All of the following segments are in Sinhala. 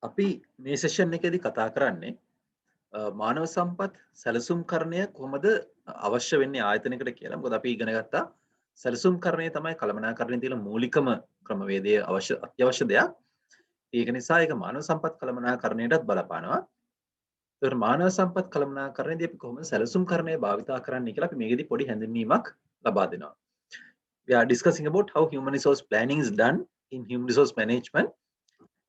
අපි මේ සෙෂන් එකේදී කතා කරන්නේ මානව සම්පත් සැලසුම්කරණය කොහොමද අවශ්‍ය වෙන්නේ ආයතනයකට කියලා. මොකද අපි ඉගෙන ගත්තා සැලසුම්කරණය තමයි කළමනාකරණයේ තියෙන මූලිකම ක්‍රමවේදය අත්‍යවශ්‍ය දෙයක්. ඒක නිසා ඒක මානව සම්පත් කළමනාකරණයටත් බලපානවා. ඒතර මානව සම්පත් කළමනාකරණයේදී අපි කොහොමද සැලසුම්කරණය භාවිතා කරන්නේ කියලා අපි මේකෙදී පොඩි හැඳින්වීමක් ලබා දෙනවා. We are discussing about how human resource planning is done in human resource management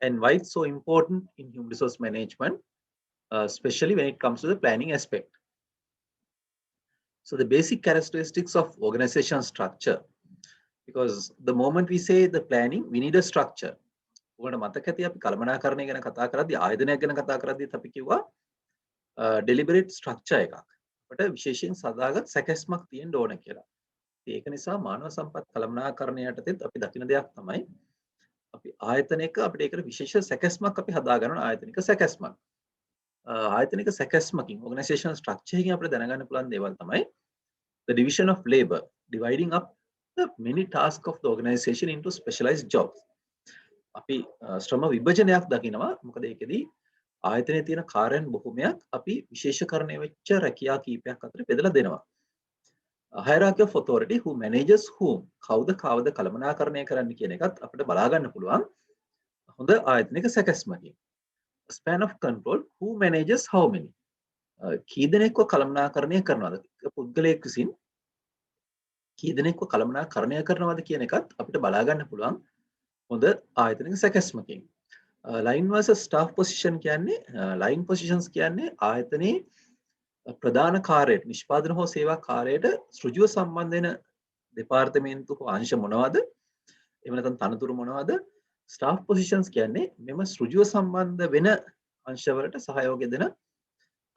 and why it's so important in human resource management, especially when it comes to the planning aspect. So the basic characteristics of organization structure, because the moment we say the planning, we need a structure. ඔයාලට මතක ඇති අපි කළමනාකරණය ගැන කතා කරද්දී ආයතනයක් ගැන කතා කරද්දීත් අපි කිව්වා deliberate structure එකක්. අපිට විශේෂයෙන් සදාගත් සැකැස්මක් තියෙන්න ඕන කියලා. ඒක නිසා මානව සම්පත් කළමනාකරණයටත් අපි දකින දෙයක් තමයි අපි ආයතනයක අපිට ඒකට විශේෂ සැකැස්මක් අපි හදා ගන්න ආයතනික සැකැස්මක්. ආයතනික සැකැස්මකින් organizational structure එකකින් අපිට දැනගන්න පුළුවන් දේවල් තමයි the division of labor, dividing up the many tasks of the organization into specialized jobs. අපි ශ්‍රම විභජනයක් දකිනවා. මොකද ඒකෙදී ආයතනයේ තියෙන කාර්යයන් බොහොමයක් අපි විශේෂකරණය වෙච්ච රැකියා කීපයක් අතර බෙදලා දෙනවා. hierarchy of authority, who manages whom, කවුද කවුද කළමනාකරණය කරන්න කියන එකත් අපිට බලා ගන්න පුළුවන් හොඳ ආයතනික සැකැස්මකින්. span of control, who manages how many, කී දෙනෙක්ව කළමනාකරණය කරනවද, පුද්ගලයෙක් විසින් කී දෙනෙක්ව කළමනාකරණය කරනවද කියන එකත් අපිට බලා ගන්න පුළුවන් හොඳ ආයතනික සැකැස්මකින්. line versus staff position කියන්නේ line positions කියන්නේ ආයතනයේ ප්‍රධාන කාර්යයට නිෂ්පාදන හෝ සේවා කාර්යයට ඍජුව සම්බන්ධ වෙන දෙපාර්තමේන්තු හෝ අංශ මොනවද? එහෙම නැත්නම් තනතුරු මොනවද? staff positions කියන්නේ මෙම ඍජුව සම්බන්ධ වෙන අංශවලට සහයෝගය දෙන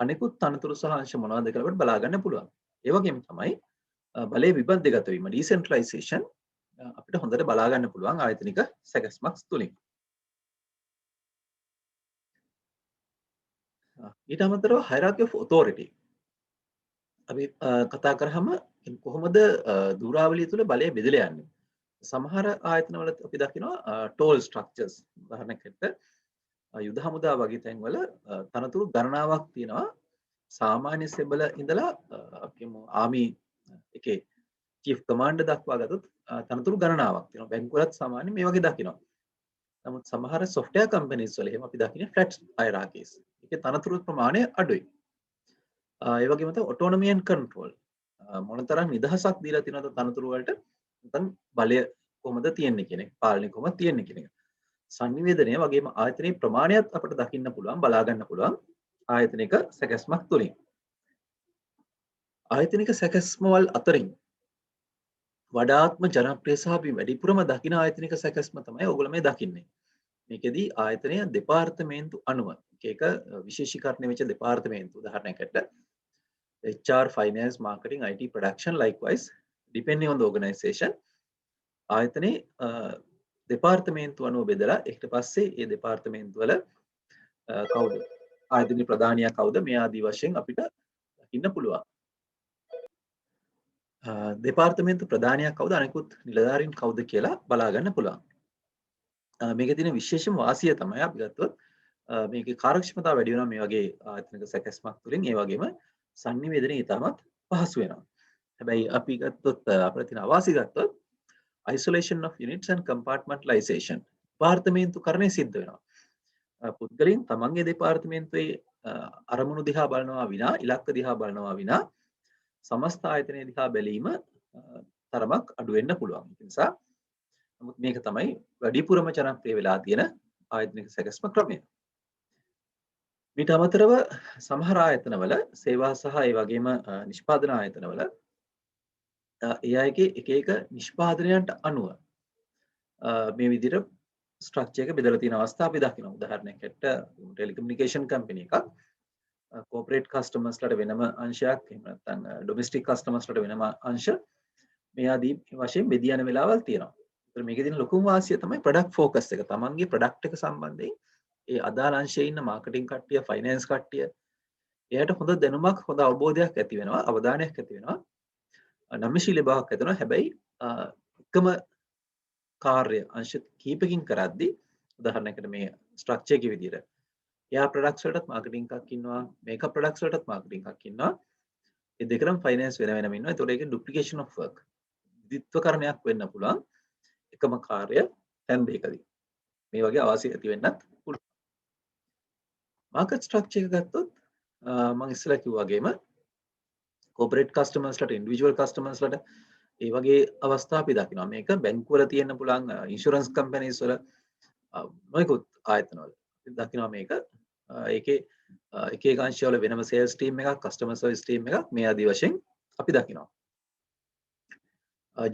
අනෙකුත් තනතුරු සහ අංශ මොනවද කියලා අපිට බලා ගන්න පුළුවන්. ඒ වගේම තමයි බලයේ විබද්ධගත වීම decentralization අපිට හොඳට බලා ගන්න පුළුවන් ආයතනික සැකැස්මක් තුලින්. ඊට අමතරව hierarchy of authority අපි කතා කරාම කොහොමද දුරාවලිය තුල බලය බෙදලා යන්නේ. සමහර ආයතනවල අපි දකිනවා toll structures. උදාහරණයකට යුද හමුදා වගේ තැන්වල තනතුරු ගණනාවක් තියෙනවා. සාමාන්‍ය සෙබළ ඉඳලා කියමු ආමි එකේ චීෆ් කමාන්ඩර් දක්වා ගත්තොත් තනතුරු ගණනාවක් තියෙනවා. බැංකුවලත් සාමාන්‍ය මේ වගේ දකිනවා. නමුත් සමහර software companies වල එහෙම අපි දකින්නේ flat hierarchies. ඒකේ තනතුරු ප්‍රමාණය අඩුයි. ඒ වගේම තමයි autonomy and control. මොනතරම් නිදහසක් දීලා තියෙනවද තනතුරු වලට නැත්නම් බලය කොහොමද තියෙන්නේ කියන එක, පාලනය කොහොමද තියෙන්නේ කියන එක. සංනිවේදනය වගේම ආයතනයේ ප්‍රමාණයත් අපිට දකින්න පුළුවන්, බලා ගන්න පුළුවන් ආයතනික සැකැස්මක් තුලින්. ආයතනික සැකැස්මවල අතරින් වඩාත්ම ජනප්‍රිය සහ අපි වැඩිපුරම දකින ආයතනික සැකැස්ම තමයි ඔයගොල්ලෝ මේ දකින්නේ. මේකෙදී ආයතනය දෙපාර්තමේන්තු අනුව එක විශේෂීකරණය වෙච්ච දෙපාර්තමේන්තු උදාහරණයකට HR, finance, marketing, IT, production, likewise depending on the organization ආයතනයේ දෙපාර්තමේන්තු අනුව බෙදලා ඊට පස්සේ ඒ දෙපාර්තමේන්තු වල කවුද ආයතනයේ ප්‍රධානියා කවුද මේ ආදී වශයෙන් අපිට දකින්න පුළුවන්. දෙපාර්තමේන්තු ප්‍රධානියා කවුද අනිකුත් නිලධාරීන් කවුද කියලා බලා ගන්න පුළුවන්. මේකේ තියෙන විශේෂම වාසිය තමයි අපි ගත්තොත් මේකේ කාර්යක්ෂමතාව වැඩි වෙනවා මේ වගේ ආයතනික සැකැස්මක් තුළින්. ඒ වගේම සංනිවේදනය ඉතාමත් පහසු වෙනවා. හැබැයි අපි ගත්තොත් අපිට තියෙන අවාසි ගත්තොත් isolation of units and compartmentalization දෙපාර්තමේන්තුකරණය සිද්ධ වෙනවා. පුද්ගලයන් තමන්ගේ දෙපාර්තමේන්තුවේ අරමුණු දිහා බලනවා විනා, ඉලක්ක දිහා බලනවා විනා සමස්ත ආයතනය දිහා බැලීම තරමක් අඩු වෙන්න පුළුවන්. ඒ නිසා නමුත් මේක තමයි වැඩිපුරම ජනප්‍රිය වෙලා තියෙන ආයතනික සැකැස්ම ක්‍රමය. ඊට අමතරව සමහර ආයතනවල සේවා සහ ඒ වගේම නිෂ්පාදන ආයතනවල ඒ අයගේ එක එක නිෂ්පාදනයන්ට අනුව මේ විදිහට ස්ට්‍රක්චර් එක බෙදලා තියෙන අවස්ථා අපි දකිනවා. උදාහරණයකට ටෙලිකමියුනිකේෂන් කම්පැනි එකක් කෝපරේට් කස්ටමර්ස්ලට වෙනම අංශයක්, එහෙම නැත්නම් ඩොමෙස්ටික් කස්ටමර්ස්ලට වෙනම අංශ මේ ආදී වශයෙන් බෙදී යන වෙලාවල් තියෙනවා. ඒතර මේකේ තියෙන ලොකුම වාසිය තමයි ප්‍රොඩක්ට් ෆෝකස් එක. තමන්ගේ ප්‍රොඩක්ට් එක සම්බන්ධයෙන් ඒ අදාළ අංශයේ ඉන්න මාකටිං කට්ටිය, ෆයිනෑන්ස් කට්ටිය එයාට හොඳ දැනුමක්, හොඳ අවබෝධයක් ඇති වෙනවා, අවධානයක් ඇති වෙනවා. නම්‍යශීලී බවක් ඇති වෙනවා. හැබැයි එකම කාර්ය අංශ කීපකින් කරද්දී උදාහරණයකට මේ ස්ට්‍රක්චර් එකේ විදිහට එයා ප්‍රොඩක්ට්ස් වලටත් මාකටිං එකක් ඉන්නවා, මේකප් ප්‍රොඩක්ට්ස් වලටත් මාකටිං එකක් ඉන්නවා. මේ දෙකම ෆයිනෑන්ස් වෙන වෙනම ඉන්නවා. ඒතකොට ඒක ඩුප්ලිකේෂන් ඔෆ් වර්ක්. ද්විත්වකරණයක් වෙන්න පුළුවන් එකම කාර්ය තැන් දෙකකදී. මේ වගේ අවාසි ඇති වෙන්නත් පුළුවන්. මාකට් ස්ට්‍රක්චර් එක ගත්තොත් මම ඉස්සෙල්ලා කිව්වා වගේම කෝපරේට් කස්ටමර්ස්ලට ඉන්ඩිවිජුවල් කස්ටමර්ස්ලට ඒ වගේ අවස්ථා අපි දකිනවා. මේක බැංකුවල තියෙන්න පුළුවන්, ඉන්ෂුරන්ස් කම්පැනිස් වල නොයෙකුත් ආයතනවල අපි දකිනවා මේක. ඒකේ එක එක අංශවල වෙනම සේල්ස් ටීම් එකක්, කස්ටමර් සර්විස් ටීම් එකක් මේ ආදී වශයෙන් අපි දකිනවා.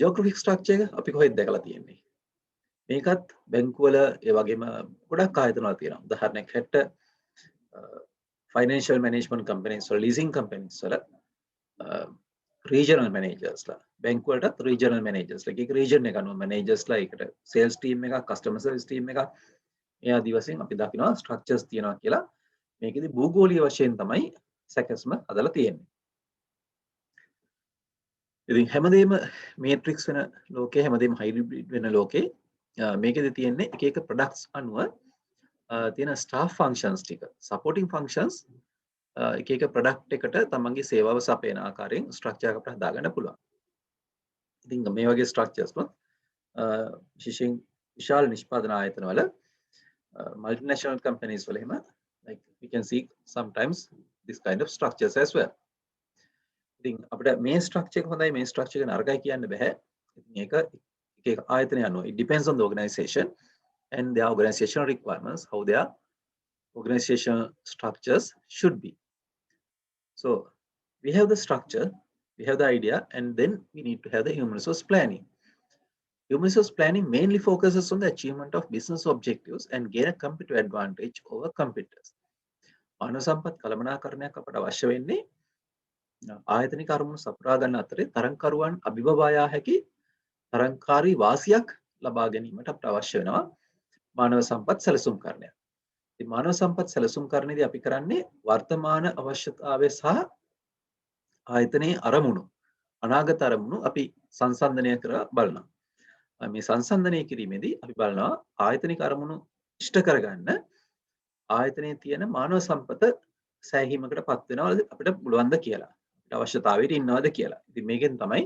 ජියෝග්‍රැෆික් ස්ට්‍රක්චර් එක අපි කොහෙද දැකලා තියෙන්නේ? මේකත් බැංකුවල ඒ වගේම ගොඩක් ආයතනවල තියෙනවා. උදාහරණයක් හැට ෆයිනෑන්ෂල් මැනේජ්මන්ට් කම්පැනිස් වල, ලීසින් කම්පැනිස් වල රීජනල් මැනේජර්ස්ලා, බැංකුවලටත් රීජනල් මැනේජර්ස්ලා, එක රීජන් එක අනුව මැනේජර්ස්ලා, ඒකට සේල්ස් ටීම් එකක්, කස්ටමර් සර්විස් ටීම් එකක්, මේ ආදී වශයෙන් අපි දකිනවා ස්ට්‍රක්චර්ස් තියෙනවා කියලා. මේකෙදි භූගෝලීය වශයෙන් තමයි සැකස්ම හදලා තියෙන්නේ. ඉතින් හැමදේම මේට්‍රික්ස් වෙන ලෝකේ, හැමදේම හයිබ්‍රිඩ් වෙන ලෝකේ මේකෙදි තියෙන්නේ එක එක ප්‍රොඩක්ට්ස් අනුව තියෙන ස්ටාෆ් ෆන්ක්ෂන්ස් ටික, සපෝටින් ෆන්ක්ෂන්ස් එක එක ප්‍රොඩක්ට් එකට තමන්ගේ සේවාව සපයන ආකාරයෙන් ස්ට්‍රක්චර් එකක් අපිට හදාගන්න පුළුවන්. ඉතින් මේ වගේ ස්ට්‍රක්චර්ස් විශේෂයෙන් විශාල නිෂ්පාදන ආයතනවල multinational companies වල එහෙම like we can see sometimes this kind of structures as well. ඉතින් අපිට මේ ස්ට්‍රක්චර් එක හොඳයි, මේ ස්ට්‍රක්චර් එක නරකයි කියන්න බෑ. ඉතින් ඒක එක එක ආයතනය අනුව it depends on the organization and their organizational requirements, how their organizational structures should be. So we have the structure, we have the idea, and then we need to have the human resource planning. Human resource planning mainly focuses on the achievement of business objectives and gain a competitive advantage over competitors. මානව සම්පත් කළමනාකරණයක් අපට අවශ්‍ය වෙන්නේ ආයතනික අරමුණු සපුරා ගන්න අතරේ තරංකරුවන් අභිබවා යා හැකි තරංකාරී වාසියක් ලබා ගැනීමට අපට අවශ්‍ය වෙනවා මානව සම්පත් සැලසුම්කරණය. ඉතින් මානව සම්පත් සැලසුම්කරණයේදී අපි කරන්නේ වර්තමාන අවශ්‍යතාවය සහ ආයතනයේ අරමුණු, අනාගත අරමුණු අපි සංසන්දනය කර බලනවා. මේ සංසන්දනය කිරීමේදී අපි බලනවා ආයතනික අරමුණු ඉෂ්ට කරගන්න ආයතනයේ තියෙන මානව සම්පත සෑහීමකට පත් වෙනවද අපිට පුළුවන්ද කියලා. අපිට අවශ්‍යතාවයට ඉන්නවද කියලා. ඉතින් මේකෙන් තමයි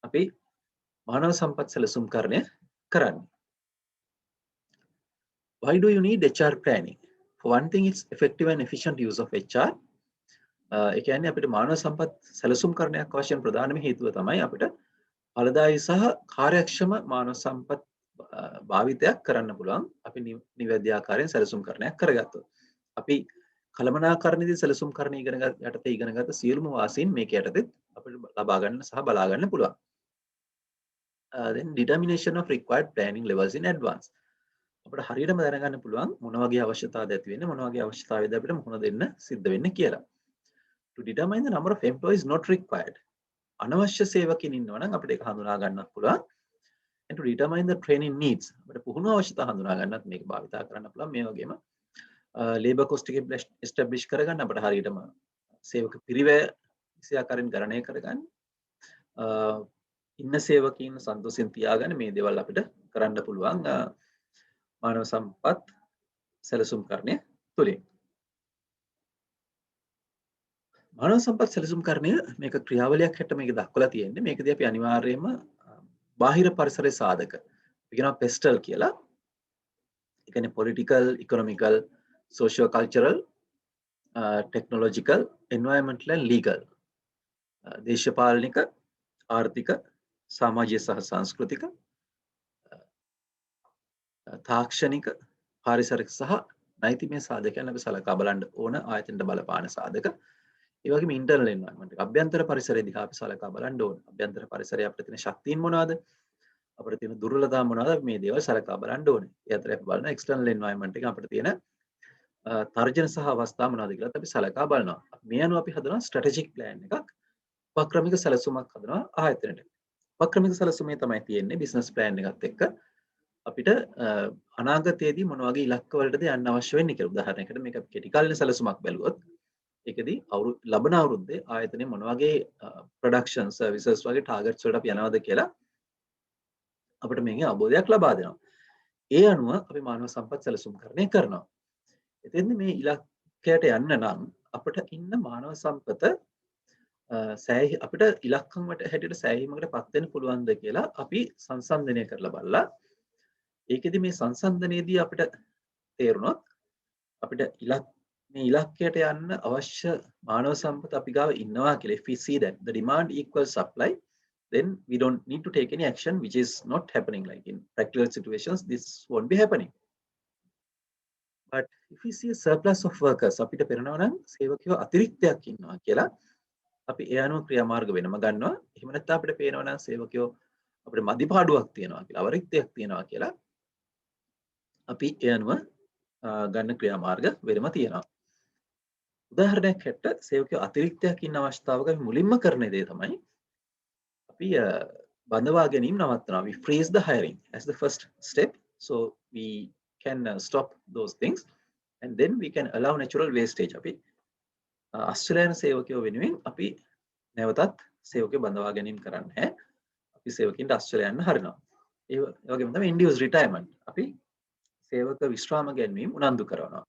අපි මානව සම්පත් සැලසුම්කරණය කරන්නේ. Why do you need HR planning? For one thing, it's effective and efficient use of HR. ඒ කියන්නේ අපිට මානව සම්පත් සැලසුම්කරණයක් අවශ්‍ය වෙන ප්‍රධානම හේතුව තමයි අපිට ඵලදායී සහ කාර්යක්ෂම මානව සම්පත් භාවිතයක් කරන්න පුළුවන් අපි නිවැරදි ආකාරයෙන් සැලසුම්කරණයක් කරගත්තොත්. අපි කළමනාකරණයේදී සැලසුම්කරණය යටතේ ඉගෙනගත්ත සියලුම වාසීන් මේක යටතේ අපිට ලබා ගන්න සහ බලා ගන්න පුළුවන්. Then determination of required planning levels in advance. අපිට හරියටම දැනගන්න පුළුවන් මොන වගේ අවශ්‍යතාවද ඇති වෙන්නේ, මොන වගේ අවශ්‍යතාවයද අපිට මුහුණ දෙන්න සිද්ධ වෙන්නේ කියලා. To determine the number of employees not required. අනවශ්‍ය සේවකින් ඉන්නවා නම් අපිට ඒක හඳුනා ගන්නත් පුළුවන්. And to determine the training needs. අපිට පුහුණු අවශ්‍යතා හඳුනා ගන්නත් මේක භාවිතා කරන්න පුළුවන්. මේ වගේම labor cost එක establish කරගන්න අපිට හරියටම සේවක පිරිවැය ඉසියාකාරයෙන් ගණනය කරගන්න. ඉන්න සේවකීන් සන්තෝෂෙන් තියාගන්න මේ දේවල් අපිට කරන්න පුළුවන් මානව සම්පත් සැලසුම්කරණය තුළින්. මානව සම්පත් සැලසුම්කරණය මේක ක්‍රියාවලියක් හැට මේක දක්වලා තියෙන්නේ. මේකදී අපි අනිවාර්යයෙන්ම බාහිර පරිසරයේ සාධක අපි කියනවා පෙස්ටල් කියලා. ඒ කියන්නේ political, economical, socio cultural, technological, environmental and legal. දේශපාලනික, ආර්ථික, සමාජීය සහ සංස්කෘතික, තාක්ෂණික, පාරිසරික සහ නෛතික සාධකයන් අපි සලකා බලන්න ඕන ආයතනට බලපාන සාධක. ඒ වගේම ඉන්ටර්නල් එන්වයරන්මන්ට් එක අභ්‍යන්තර පරිසරය දිහා අපි සලකා බලන්න ඕන. අභ්‍යන්තර පරිසරයේ අපිට තියෙන ශක්තියින් මොනවාද? අපිට තියෙන දුර්වලතා මොනවාද? මේ දේවල් සලකා බලන්න ඕනේ. ඒ අතර අපි බලන එක්ස්ටර්නල් එන්වයරන්මන්ට් එක අපිට තියෙන තර්ජන සහ අවස්ථා මොනවාද කියලා අපි සලකා බලනවා. මේ අනුව අපි හදනවා ස්ට්‍රැටජික් ප්ලෑන් එකක්. උපක්‍රමික සැලසුමක් හදනවා ආයතනයට. උපක්‍රමික සැලසුමේ තමයි තියෙන්නේ බිස්නස් ප්ලෑන් එකත් එක්ක අපිට අනාගතයේදී මොන වගේ ඉලක්ක වලටද යන්න අවශ්‍ය වෙන්නේ කියලා. උදාහරණයකට මේක අපි කෙටි කාලින සැලසුමක් බැලුවොත් ඒකදී ලබන අවුරුද්දේ ආයතනයේ මොන වගේ ප්‍රොඩක්ෂන් සර්විසස් වගේ ටාගට්ස් වලට අපි යනවද කියලා අපිට මේකේ අවබෝධයක් ලබා දෙනවා. ඒ අනුව අපි මානව සම්පත් සැලසුම්කරණය කරනවා. එතෙන්ද මේ ඉලක්කයට යන්න නම් අපිට ඉන්න මානව සම්පත අපිට ඉලක්කමට හැටියට සෑහීමකට පත් වෙන්න පුළුවන්ද කියලා අපි සංසන්දනය කරලා බලලා ඒකෙදි මේ සංසන්දනයේදී අපිට තේරුණොත් අපිට මේ ඉලක්කයට යන්න අවශ්‍ය මානව සම්පත අපි ගාව ඉන්නවා කියලා. If we see that the demand equals supply, then we don't need to take any action, which is not happening. Like in practical situations, this won't be happening. But if we see a surplus of workers, අපිට පේනවා නම් සේවකයෝ අතිරික්තයක් ඉන්නවා කියලා අපි ඒ අනුව ක්‍රියාමාර්ග වෙනම ගන්නවා. එහෙම නැත්නම් අපිට පේනවා නම් සේවකයෝ අපිට මදිපාඩුවක් තියෙනවා කියලා, අවරික්තයක් තියෙනවා කියලා අපි ඒ අනුව ගන්න ක්‍රියාමාර්ග වෙනම තියෙනවා. උදාහරණයක් හැටියට සේවකයෝ අතිරික්තයක් ඉන්න අවස්ථාවක අපි මුලින්ම කරන දේ තමයි අපි බඳවා ගැනීම නවත්තනවා. We freeze the hiring as the first step, so we can stop those things and then we can allow natural wastage. අපි ආස්ට්‍රේලියානු සේවකයෝ වෙනුවෙන් අපි නැවතත් සේවකයෝ බඳවා ගැනීම කරන්නේ. අපි සේවකින්ට ආස්ට්‍රේලියානු හරිනවා. ඒ වගේම තමයි induced retirement. අපි සේවක විශ්‍රාම ගැනීම උනන්දු කරනවා.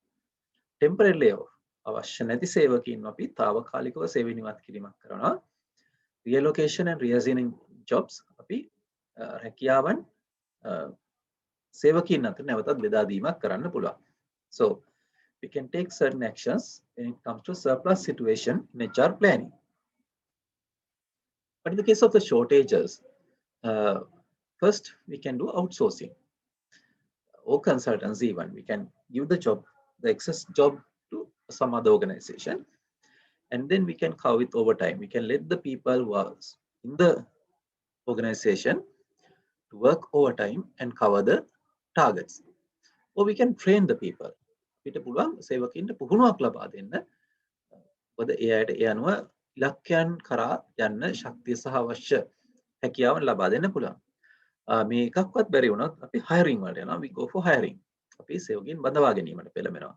temporary layoff අවශ්‍ය නැති සේවකීන් අපි తాවකාලිකව සේවය නිවත් කිරීමක් කරනවා. reallocation and reassigning jobs අපි රැකියාවන් සේවකීන් අතර නැවතත් බෙදා දීමක් කරන්න පුළුවන්. So we can take certain actions when it comes to surplus situation in HR planning. But in the case of the shortages, first we can do outsourcing or consultants even. We can give the excess job to some other organization and then we can cover with overtime. We can let the people who are in the organization to work overtime and cover the targets. Or we can train the people. අපිට පුළුවන් සේවකින්ට පුහුණුවක් ලබා දෙන්න. මොකද ඒ අයට ඒ අනුව ඉලක්කයන් කරා යන්න ශක්තිය සහ අවශ්‍ය හැකියාවන් ලබා දෙන්න පුළුවන්. මේ එකක්වත් බැරි වුණොත් අපි hiring වලට යනවා. We go for hiring. අපි සේවකින් බඳවා ගැනීමට පෙළඹෙනවා.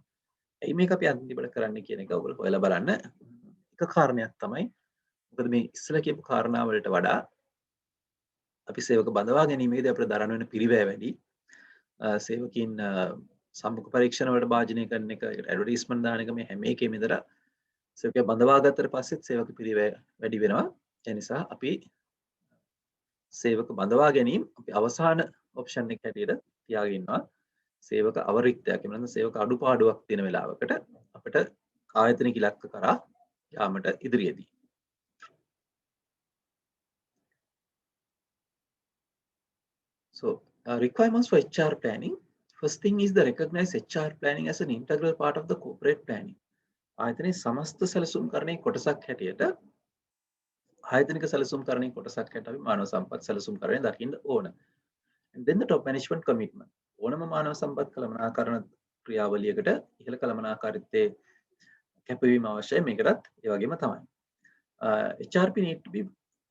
එයි මේක අපි අන්තිමට කරන්න කියන එක ඔයගොල්ලෝ හොයලා බලන්න. එක කාරණයක් තමයි මොකද මේ ඉස්සෙල්ලා කියපු කාරණා වලට වඩා අපි සේවක බඳවා ගැනීමේදී අපිට දරන වෙන පිරිවැය වැඩි. සේවකින් සම්මුඛ පරීක්ෂණ වලට භාජනය කරන එක, ඇඩ්වර්ටයිස්මන්ට් දාන එක මේ හැම එකෙම ඉඳලා සේවකයා බඳවා ගත්තට පස්සෙත් සේවක පිරිවැය වැඩි වෙනවා. ඒ නිසා අපි සේවක බඳවා ගැනීම අපි අවසාන ඔප්ෂන් එක හැටියට තියාගෙන ඉන්නවා. සේවක අවරික්තයක් එහෙම නැත්නම් සේවක අඩුපාඩුවක් තියෙන වෙලාවකට අපිට ආයතනික ඉලක්ක කරා යාමට ඉදිරියේදී. So requirements for HR planning. First thing is the recognize HR planning as an integral part of the corporate planning. ආයතනයේ සමස්ත සැලසුම්කරණයේ කොටසක් හැටියට ආයතනික සැලසුම්කරණයේ කොටසක් හැටියට අපි මානව සම්පත් සැලසුම්කරණය දකින්න ඕන. And then the top management commitment. ඕනම මානව සම්පත් කළමනාකරණ ක්‍රියාවලියකට ඉහළ කළමනාකාරීත්වයේ කැපවීම අවශ්‍යයි. මේකටත් ඒ වගේම තමයි. HRP need to be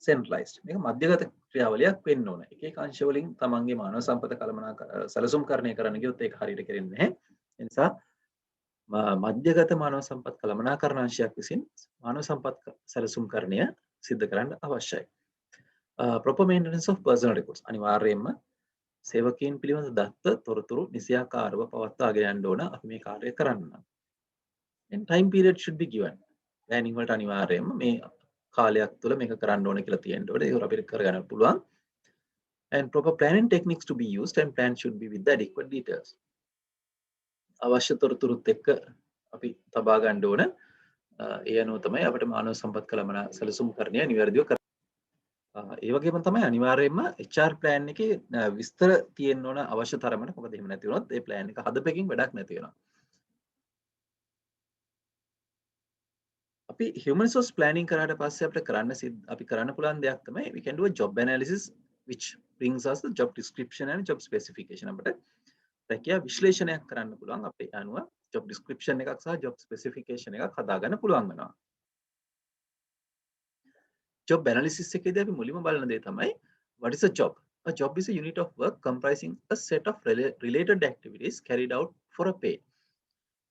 centralized. මේක මධ්‍යගත ක්‍රියාවලියක් වෙන්න ඕන. එක එක අංශ වලින් තමන්ගේ මානව සම්පත සැලසුම්කරණය කරන්න ගියොත් ඒක හරියට කෙරෙන්නේ නැහැ. ඒ නිසා මධ්‍යගත මානව සම්පත් කළමනාකරණ අංශයක් විසින් මානව සම්පත් සැලසුම්කරණය සිද්ධ කරන්න අවශ්‍යයි. Proper maintenance of personal records. අනිවාර්යයෙන්ම සේවකයන් පිළිබඳ දත්ත තොරතුරු නිසියාකාරව පවත්වාගෙන යන්න ඕන අපි මේ කාර්යය කරන්න. And time period should be given. planning වලට අනිවාර්යයෙන්ම මේ කාලයක් තුළ මේක කරන්න ඕන කියලා තියෙන්න ඕනේ. ඒක අපිට කරගන්න පුළුවන්. And proper planning techniques to be used and plan should be with the adequate details. අවශ්‍ය තොරතුරුත් එක්ක අපි තබා ගන්න ඕන. ඒ අනුව තමයි අපිට මානව සම්පත් කළමනා සැලසුම්කරණය නිවැරදිව කරන්න. ඒ වගේම තමයි අනිවාර්යයෙන්ම HR plan එකේ විස්තර තියෙන්න ඕන අවශ්‍ය තරමට. මොකද එහෙම නැති වුණොත් ඒ plan එක හදපෙකින් වැඩක් නැති වෙනවා. අපි human resource planning කරාට පස්සේ අපිට අපි කරන්න පුළුවන් දෙයක් තමයි we can do a job analysis which brings us the job description and job specification. අපිට රැකියා විශ්ලේෂණයක් කරන්න පුළුවන් අපේ අනුව job description එකක් සහ job specification එකක් හදාගන්න පුළුවන් වෙනවා. job analysis එකේදී අපි මුලින්ම බලන දේ තමයි what is a job? A job is a unit of work comprising a set of related activities carried out for a pay.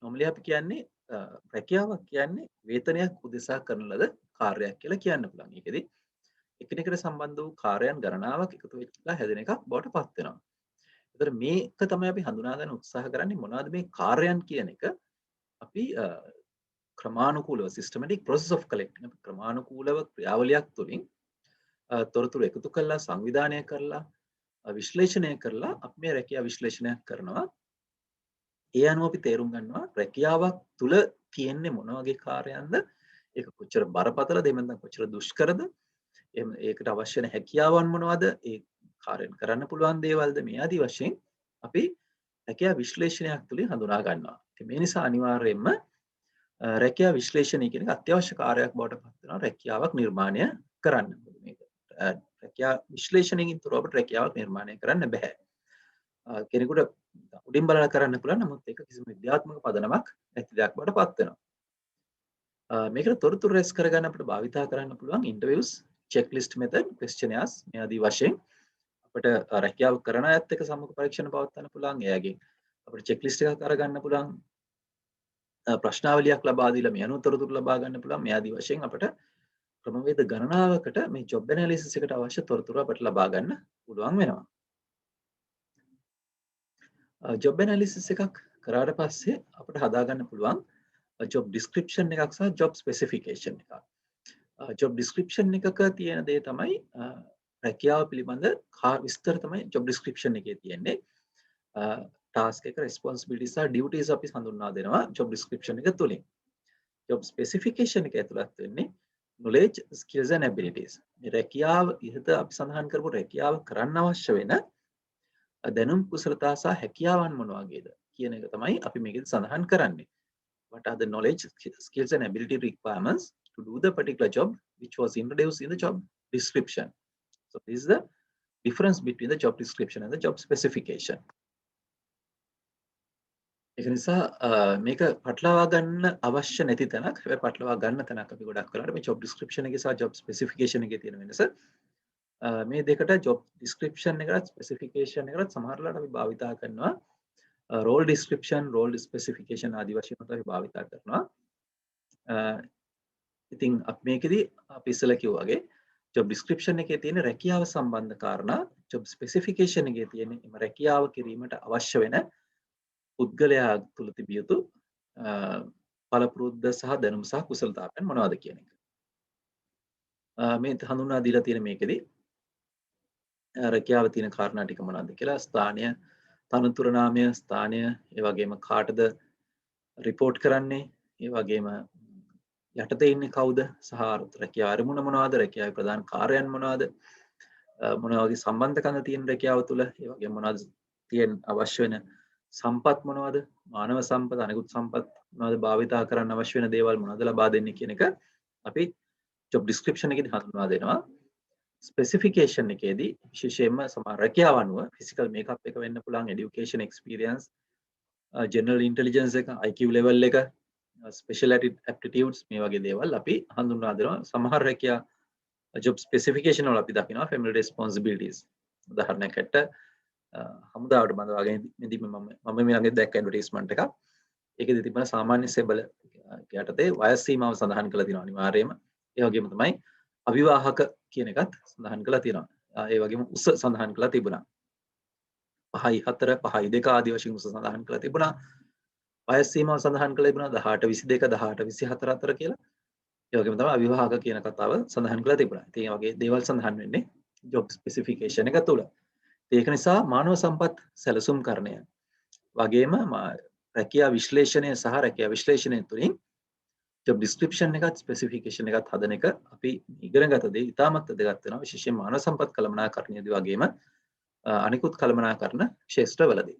normally අපි කියන්නේ රැකියාවක් කියන්නේ වේතනයක් උදෙසා කරන ලද කාර්යයක් කියලා කියන්න පුළුවන්. ඒකෙදි එකිනෙකට සම්බන්ධ වූ කාර්යයන් ගණනාවක් එකතු වෙලා හැදෙන එකක් බවට පත් වෙනවා. ඒතර මේක තමයි අපි හඳුනා ගන්න උත්සාහ කරන්නේ මොනවද මේ කාර්යයන් කියන එක අපි ක්‍රමානුකූලව systematic process of collecting අපි ක්‍රමානුකූලව ක්‍රියාවලියක් තුළින් තොරතුරු එකතු කරලා සංවිධානය කරලා විශ්ලේෂණය කරලා අපි මේ රැකියා විශ්ලේෂණයක් කරනවා. ඒ අනුව අපි තේරුම් ගන්නවා රැකියාවක් තුළ තියෙන්නේ මොන වගේ කාර්යයන්ද, ඒක කොච්චර බරපතලද, එහෙම නැත්නම් කොච්චර දුෂ්කරද, එහෙම ඒකට අවශ්‍ය වෙන හැකියාවන් මොනවද, ඒ කාර්යයන් කරන්න පුළුවන් දේවල්ද, මේ ආදී වශයෙන් අපි රැකියා විශ්ලේෂණයක් තුළින් හඳුනා ගන්නවා. ඉතින් මේ නිසා අනිවාර්යයෙන්ම රැකියා විශ්ලේෂණය කියන එක අත්‍යවශ්‍ය කාර්යයක් බවට පත් වෙනවා රැකියාවක් නිර්මාණය කරන්න. මේක රැකියා විශ්ලේෂණයකින් තොරව අපිට රැකියාවක් නිර්මාණය කරන්න බෑ. කෙනෙකුට උඩින් බලලා කරන්න පුළුවන්, නමුත් ඒක කිසිම විද්‍යාත්මක පදනමක් නැති දෙයක් බවට පත් වෙනවා. මේකට තොරතුරු රැස් කරගන්න අපිට භාවිතා කරන්න පුළුවන් ඉන්ටර්විව්ස්, චෙක්ලිස්ට් මෙතඩ්, ක්වෙස්චනර්ස් මේ ආදී වශයෙන් අපිට රැකියාව කරන අයත් එක්ක සම්මුඛ පරීක්ෂණ පවත්වන්න පුළුවන්. එයාගෙන් අපිට චෙක්ලිස්ට් එකක් අරගන්න පුළුවන්. ප්‍රශ්නාවලියක් ලබා දීලා මේ අනුව තොරතුරු ලබා ගන්න පුළුවන්. මේ ආදී වශයෙන් අපිට ක්‍රමවේද ගණනාවකට මේ ජොබ් ඇනාලිසිස් එකට අවශ්‍ය තොරතුරු අපිට ලබා ගන්න පුළුවන් වෙනවා. ජොබ් ඇනාලිසිස් එකක් කරාට පස්සේ අපිට හදා ගන්න පුළුවන් ජොබ් ඩිස්ක්‍රිප්ෂන් එකක් සහ ජොබ් ස්පෙસિෆිකේෂන් එකක්. ජොබ් ඩිස්ක්‍රිප්ෂන් එකක තියෙන දේ තමයි රැකියාව පිළිබඳ විස්තර තමයි ජොබ් ඩිස්ක්‍රිප්ෂන් එකේ තියෙන්නේ. ටාස්ක් එක, රෙස්පොන්සිබිලිටිස් සහ ඩියුටිස් අපි හඳුන්වා දෙනවා ජොබ් ඩිස්ක්‍රිප්ෂන් එක තුලින්. ජොබ් ස්පෙસિෆිකේෂන් එක ඇතුළත් වෙන්නේ knowledge, skills and abilities. මේ රැකියාව ඉහත අපි සඳහන් කරපු රැකියාව කරන්න අවශ්‍ය වෙන දැනුම් කුසලතා සහ හැකියාවන් මොන වගේද කියන එක තමයි අපි මේකෙදි සඳහන් කරන්නේ. What are the knowledge, skills and ability requirements to do the particular job which was introduced in the job description. So this is the difference between the job description and the job specification. ඒක නිසා මේක පටලවා ගන්න අවශ්‍ය නැති තැනක්. හැබැයි පටලවා ගන්න තැනක් අපි ගොඩක් වෙලාවට මේ job description එකේ සහ job specification එකේ තියෙන වෙනස. මේ දෙකට job description එකකට specification එකකට සමහර වෙලාවට අපි භාවිතා කරනවා role description, role specification ආදී වශයෙන් අපි භාවිතා කරනවා. ඉතින් මේකෙදි අපි ඉස්සෙල්ලා කිව්වා වගේ job description එකේ තියෙන රැකියාව සම්බන්ධ කාරණා job specification එකේ තියෙන එම රැකියාව කිරීමට අවශ්‍ය වෙන පුද්ගලයා තුළ තිබිය යුතු පළපුරුද්ද සහ දැනුම සහ කුසලතාවයන් මොනවද කියන එක. මේ හඳුන්වා දීලා තියෙන මේකෙදි රැකියාව තියෙන කාරණා ටික මොනවද කියලා, ස්ථානය, තනතුර නාමය, ස්ථානය, ඒ වගේම කාටද රිපෝට් කරන්නේ, ඒ වගේම යටතේ ඉන්නේ කවුද, සහ රැකියාව අරමුණ මොනවද, රැකියාවේ ප්‍රධාන කාර්යයන් මොනවද, මොන වගේ සම්බන්ධකම් තියෙන රැකියාව තුළ, ඒ වගේම මොනවද තියෙන අවශ්‍ය වෙන සම්පත් මොනවද, මානව සම්පත්, අනිකුත් සම්පත් මොනවද භාවිතා කරන්න අවශ්‍ය වෙන දේවල් මොනවද ලබා දෙන්නේ කියන එක අපි job description එකේදී හඳුන්වා දෙනවා. ස්පෙસિෆිකේෂන් එකේදී විශේෂයෙන්ම සමහර රැකියාව අනුව ෆිසිකල් මේකප් එක වෙන්න පුළුවන්, এডুকেෂන් එක්ස්පීරියන්ස්, ජෙනරල් ඉන්ටෙලිජන්ස් එක, IQ level එක, ස්පෙෂල් ඇප්ටිටියුඩ්ස්, මේ වගේ දේවල් අපි හඳුන්වා දෙනවා. සමහර රැකියා job specification වල අපි දකිනවා family responsibilities. උදාහරණයක් ඇට හමුදාවට බඳවාගෙන ඉදි මම මේ ළඟදී දැක්ක ඇඩ්වර්ටයිස්මන්ට් එකක්. ඒකෙදි තිබෙන සාමාන්‍ය සෙබල යටතේ වයස් සීමාව සඳහන් කරලා තියෙනවා අනිවාර්යයෙන්ම. ඒ වගේම තමයි අවිවාහක කියන එකත් සඳහන් කරලා තියෙනවා. ඒ වගේම උස සඳහන් කරලා තිබුණා. 5යි 4, 5යි 2 ආදී වශයෙන් උස සඳහන් කරලා තිබුණා. වයස් සීමාව සඳහන් කරලා තිබුණා 18 22 18 24 අතර කියලා. ඒ වගේම තමයි අවිවාහක කියන කතාව සඳහන් කරලා තිබුණා. ඉතින් මේ වගේ දේවල් සඳහන් වෙන්නේ job specification එක තුළ. ඒක නිසා මානව සම්පත් සැලසුම්කරණය වගේම රැකියා විශ්ලේෂණය සහ රැකියා විශ්ලේෂණය තුළින් job description එකත් specification එකත් හදන එක අපි ඉගෙන ගත දේ ඉතාමත් වැදගත් වෙනවා, විශේෂයෙන් මානව සම්පත් කළමනාකරණයේදී වගේම අනිකුත් කළමනාකරණ ක්ෂේත්‍රවලදී.